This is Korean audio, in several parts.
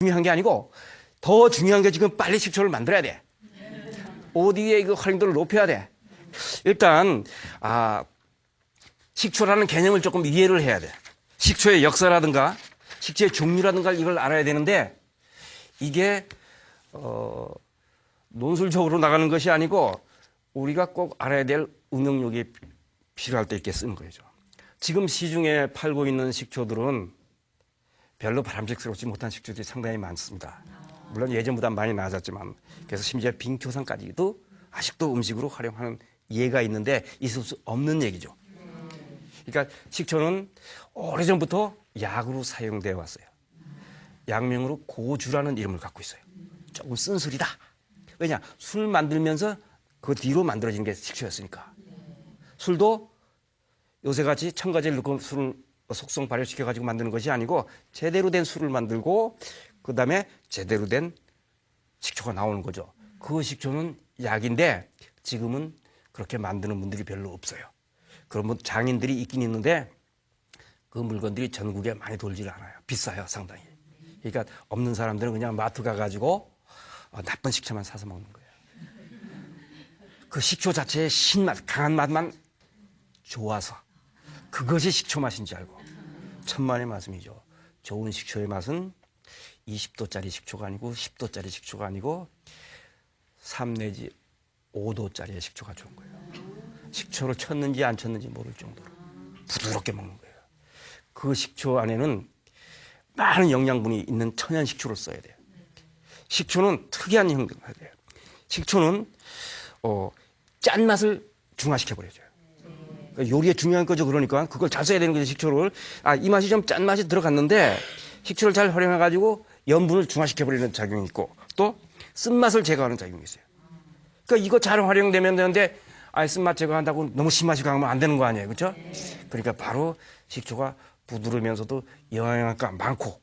중요한 게 아니고 더 중요한 게 지금 빨리 식초를 만들어야 돼. 어디에 그 활용도를 높여야 돼. 일단 식초라는 개념을 조금 이해를 해야 돼. 식초의 역사라든가 식초의 종류라든가 이걸 알아야 되는데 이게 논술적으로 나가는 것이 아니고 우리가 꼭 알아야 될 응용력이 필요할 때 이렇게 쓰는 거죠. 지금 시중에 팔고 있는 식초들은 별로 바람직스럽지 못한 식초들이 상당히 많습니다. 물론 예전보다 많이 나아졌지만 그래서 심지어 빙초산까지도 아직도 음식으로 활용하는 예가 있는데 있을 수 없는 얘기죠. 그러니까 식초는 오래전부터 약으로 사용되어 왔어요. 약명으로 고주라는 이름을 갖고 있어요. 조금 쓴술이다. 왜냐? 술 만들면서 그 뒤로 만들어진 게 식초였으니까. 술도 요새같이 첨가제를 넣고 술을 속성 발효시켜가지고 만드는 것이 아니고 제대로 된 술을 만들고 그 다음에 제대로 된 식초가 나오는 거죠. 그 식초는 약인데 지금은 그렇게 만드는 분들이 별로 없어요. 그러면 장인들이 있긴 있는데 그 물건들이 전국에 많이 돌지를 않아요. 비싸요, 상당히. 그러니까 없는 사람들은 그냥 마트 가가지고 나쁜 식초만 사서 먹는 거예요. 그 식초 자체의 신맛, 강한 맛만 좋아서 그것이 식초 맛인 줄 알고 천만의 말씀이죠. 좋은 식초의 맛은 20도짜리 식초가 아니고 10도짜리 식초가 아니고 3 내지 5도짜리의 식초가 좋은 거예요. 식초를 쳤는지 안 쳤는지 모를 정도로 부드럽게 먹는 거예요. 그 식초 안에는 많은 영양분이 있는 천연 식초를 써야 돼요. 식초는 특이한 행동을 해야 돼요. 식초는 짠맛을 중화시켜버려줘요. 요리에 중요한 거죠. 그러니까 그걸 잘 써야 되는 거죠. 식초를. 이 맛이 좀 짠맛이 들어갔는데 식초를 잘 활용해가지고 염분을 중화시켜버리는 작용이 있고 또 쓴맛을 제거하는 작용이 있어요. 그러니까 이거 잘 활용되면 되는데 쓴맛 제거한다고 너무 신맛이 강하면 안 되는 거 아니에요. 그렇죠? 그러니까 바로 식초가 부드러우면서도 영양가 많고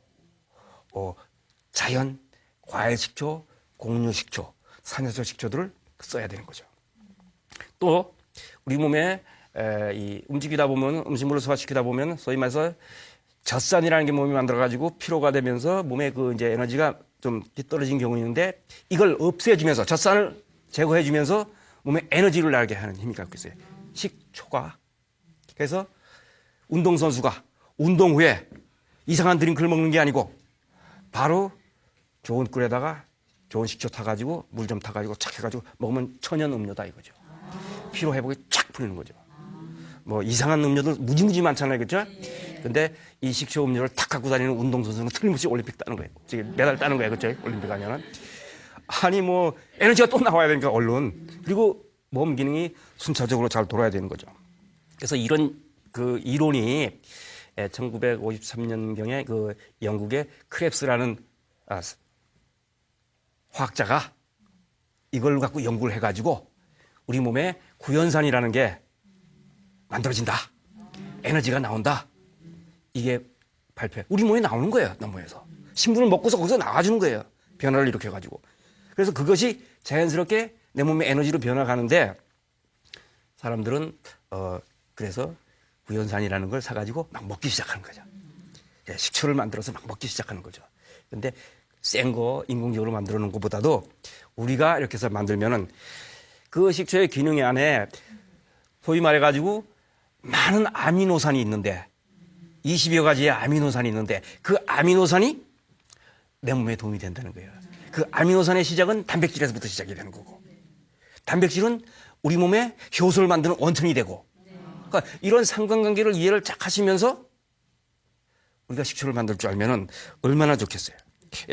자연, 과일 식초, 곡류 식초, 산화조 식초들을 써야 되는 거죠. 또 우리 몸에 움직이다 보면 음식물을 소화시키다 보면 소위 말해서 젖산이라는 게 몸이 만들어가지고 피로가 되면서 몸에 그 이제 에너지가 좀 떨어진 경우 있는데 이걸 없애주면서 젖산을 제거해주면서 몸에 에너지를 나게 하는 힘이 갖고 있어요. 식초가. 그래서 운동선수가 운동 후에 이상한 드링크를 먹는 게 아니고 바로 좋은 꿀에다가 좋은 식초 타가지고 물 좀 타가지고 착 해가지고 먹으면 천연 음료다 이거죠. 피로 회복이 쫙 풀리는 거죠. 뭐 이상한 음료들 무지무지 많잖아요. 그렇죠? 근데 이 식초 음료를 탁 갖고 다니는 운동선수는 틀림없이 올림픽 따는 거예요. 지금 메달 따는 거예요. 그렇죠? 올림픽 하면은. 아니 뭐 에너지가 또 나와야 되니까 얼른. 그리고 몸 기능이 순차적으로 잘 돌아야 되는 거죠. 그래서 이런 그 이론이 1953년경에 그 영국의 크랩스라는 화학자가 이걸 갖고 연구를 해가지고 우리 몸에 구연산이라는 게 만들어진다. 에너지가 나온다. 이게 발표. 우리 몸에 나오는 거예요. 너무해서. 신분을 먹고서 거기서 나와주는 거예요. 변화를 일으켜가지고. 그래서 그것이 자연스럽게 내 몸의 에너지로 변화가는데 사람들은 그래서 구연산이라는 걸 사가지고 막 먹기 시작하는 거죠. 식초를 만들어서 막 먹기 시작하는 거죠. 근데 센 거 인공적으로 만들어 놓은 것보다도 우리가 이렇게 해서 만들면은 그 식초의 기능 안에 소위 말해가지고 많은 아미노산이 있는데 20여 가지의 아미노산이 있는데 그 아미노산이 내 몸에 도움이 된다는 거예요. 그 아미노산의 시작은 단백질에서부터 시작이 되는 거고 단백질은 우리 몸에 효소를 만드는 원천이 되고 그러니까 이런 상관관계를 이해를 쫙 하시면서 우리가 식초를 만들 줄 알면은 얼마나 좋겠어요.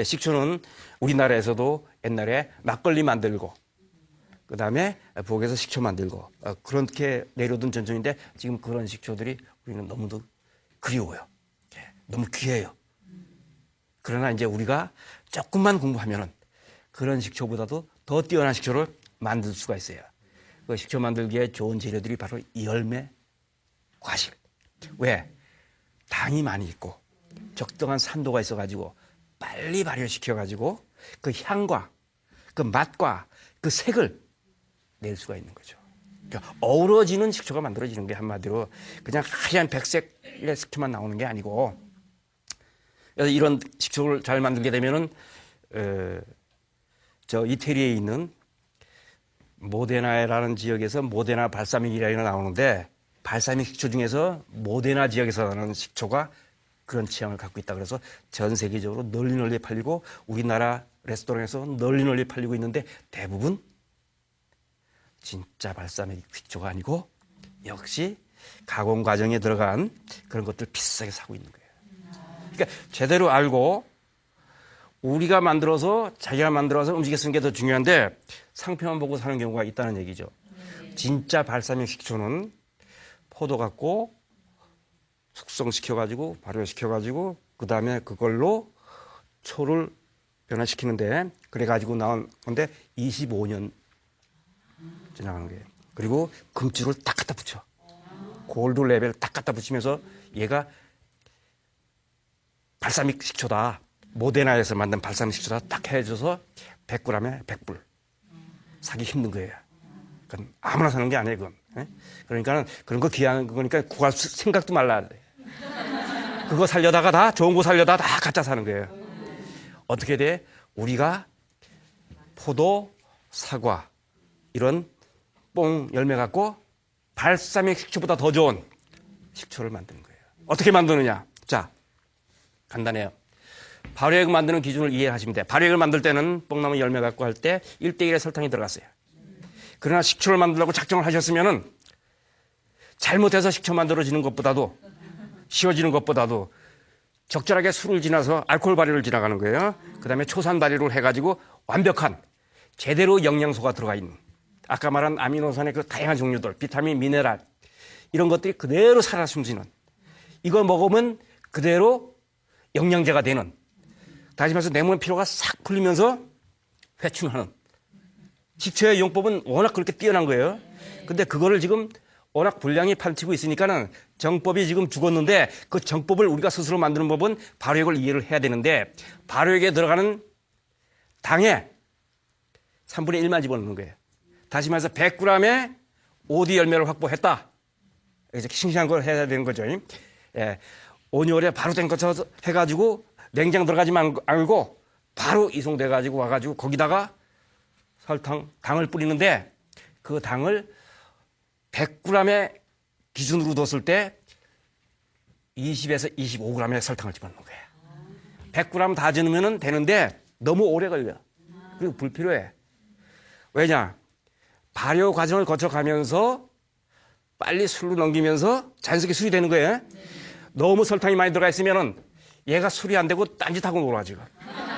식초는 우리나라에서도 옛날에 막걸리 만들고 그 다음에 부엌에서 식초 만들고 그렇게 내려둔 전통인데 지금 그런 식초들이 우리는 너무도 그리워요. 너무 귀해요. 그러나 이제 우리가 조금만 공부하면은 그런 식초보다도 더 뛰어난 식초를 만들 수가 있어요. 그 식초 만들기에 좋은 재료들이 바로 열매, 과실. 왜? 당이 많이 있고 적당한 산도가 있어가지고 빨리 발효시켜가지고 그 향과 그 맛과 그 색을 낼 수가 있는 거죠. 그러니까 어우러지는 식초가 만들어지는 게 한마디로 그냥 하얀 백색의 식초만 나오는 게 아니고 그래서 이런 식초를 잘 만들게 되면은 저 이태리에 있는 모데나라는 지역에서 모데나 발사믹이라는 게 나오는데 발사믹 식초 중에서 모데나 지역에서 나는 식초가 그런 취향을 갖고 있다. 그래서 전 세계적으로 널리 팔리고 우리나라 레스토랑에서 널리 팔리고 있는데 대부분 진짜 발사믹 식초가 아니고 역시 가공 과정에 들어간 그런 것들 비싸게 사고 있는 거예요. 그러니까 제대로 알고 우리가 만들어서 자기가 만들어서 음식에 쓰는 게 더 중요한데 상표만 보고 사는 경우가 있다는 얘기죠. 진짜 발사믹 식초는 포도 갖고 숙성시켜가지고 발효시켜가지고 그 다음에 그걸로 초를 변화시키는데 그래가지고 나온 건데 25년 지나가는 거예요. 그리고 금주를 딱 갖다 붙여. 골드 레벨 딱 갖다 붙이면서 얘가 발사믹 식초다. 모데나에서 만든 발사믹 식초다 딱 해줘서 100g에 100불. 사기 힘든 거예요. 그건 아무나 사는 게 아니에요, 그건. 그러니까 그런 거 귀한 거니까 구할 생각도 말라야 돼. 그거 살려다가 다 좋은 거 살려다가 다 가짜 사는 거예요. 어떻게 돼? 우리가 포도, 사과 이런 뽕 열매 갖고 발사믹 식초보다 더 좋은 식초를 만드는 거예요. 어떻게 만드느냐? 자, 간단해요. 발효액 만드는 기준을 이해하시면 돼요. 발효액을 만들 때는 뽕나무 열매 갖고 할 때 1대1의 설탕이 들어갔어요. 그러나 식초를 만들려고 작정을 하셨으면은 잘못해서 식초 만들어지는 것보다도 쉬워지는 것보다도 적절하게 술을 지나서 알코올 발효를 지나가는 거예요. 그 다음에 초산 발효를 해가지고 완벽한 제대로 영양소가 들어가 있는 아까 말한 아미노산의 그 다양한 종류들, 비타민, 미네랄 이런 것들이 그대로 살아 숨쉬는 이걸 먹으면 그대로 영양제가 되는 다시 말해서 내 몸의 피로가 싹 풀리면서 회춘하는 식초의 용법은 워낙 그렇게 뛰어난 거예요. 근데 그거를 지금 워낙 불량이 판치고 있으니까는 정법이 지금 죽었는데 그 정법을 우리가 스스로 만드는 법은 발효액을 이해를 해야 되는데 발효액에 들어가는 당의 3분의 1만 집어넣는 거예요. 다시 말해서 100g의 오디 열매를 확보했다. 이제 싱싱한 걸 해야 되는 거죠. 예. 온열에 바로 된 것처럼 해가지고 냉장 들어가지 말고 바로 이송돼가지고 와가지고 거기다가 설탕, 당을 뿌리는데 그 당을 100g의 기준으로 뒀을 때 20에서 25g의 설탕을 집어넣는 거예요. 100g 다 집으면 되는데 너무 오래 걸려요. 그리고 불필요해. 왜냐? 발효 과정을 거쳐가면서 빨리 술로 넘기면서 자연스럽게 술이 되는 거예요. 너무 설탕이 많이 들어가 있으면은 얘가 술이 안 되고 딴짓하고 놀아지고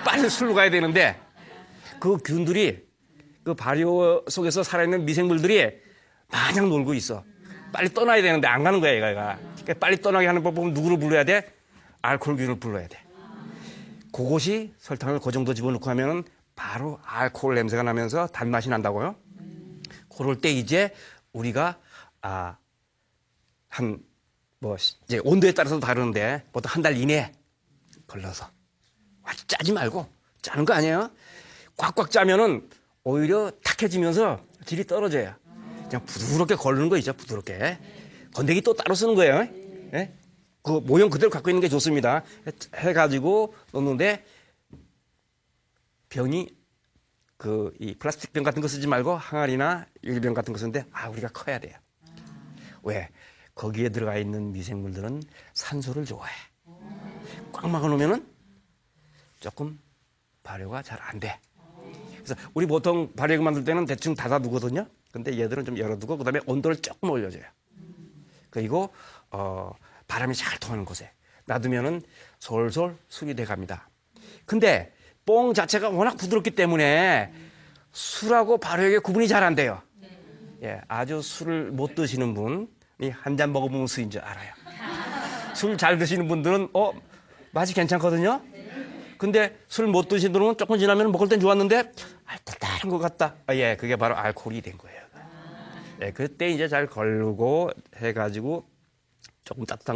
빨리 술로 가야 되는데 그 균들이 그 발효 속에서 살아있는 미생물들이 마냥 놀고 있어. 빨리 떠나야 되는데 안 가는 거야, 얘가. 그러니까 빨리 떠나게 하는 방법은 누구를 불러야 돼? 알코올균을 불러야 돼. 그것이 설탕을 그 정도 집어넣고 하면은 바로 알코올 냄새가 나면서 단맛이 난다고요. 그럴 때 이제 우리가 이제 온도에 따라서 다르는데 보통 한 달 이내에 걸러서 짜지 말고 짜는 거 아니에요. 꽉꽉 짜면은 오히려 탁해지면서 질이 떨어져요. 그냥 부드럽게 걸르는 거 있죠. 부드럽게. 건더기 또 따로 쓰는 거예요. 예? 그 모형 그대로 갖고 있는 게 좋습니다. 해가지고 넣는데 병이 이 플라스틱 병 같은 거 쓰지 말고 항아리나 유리병 같은 거 쓰는데 우리가 커야 돼요. 왜? 거기에 들어가 있는 미생물들은 산소를 좋아해. 꽉 막아놓으면은 조금 발효가 잘 안 돼. 그래서 우리 보통 발효액 만들 때는 대충 닫아두거든요. 근데 얘들은 좀 열어두고 그다음에 온도를 조금 올려줘요. 그리고 바람이 잘 통하는 곳에 놔두면은 솔솔 술이 돼갑니다. 근데 뽕 자체가 워낙 부드럽기 때문에 술하고 발효액의 구분이 잘 안 돼요. 예, 아주 술을 못 드시는 분이 한 잔 먹어보면 술인 줄 알아요. 술 잘 드시는 분들은 맛이 괜찮거든요. 근데 술 못 드시는 분은 조금 지나면 먹을 땐 좋았는데 달달한 것 같다. 예, 그게 바로 알코올이 된 거예요. 예, 그때 이제 잘 걸르고 해가지고 조금 따뜻한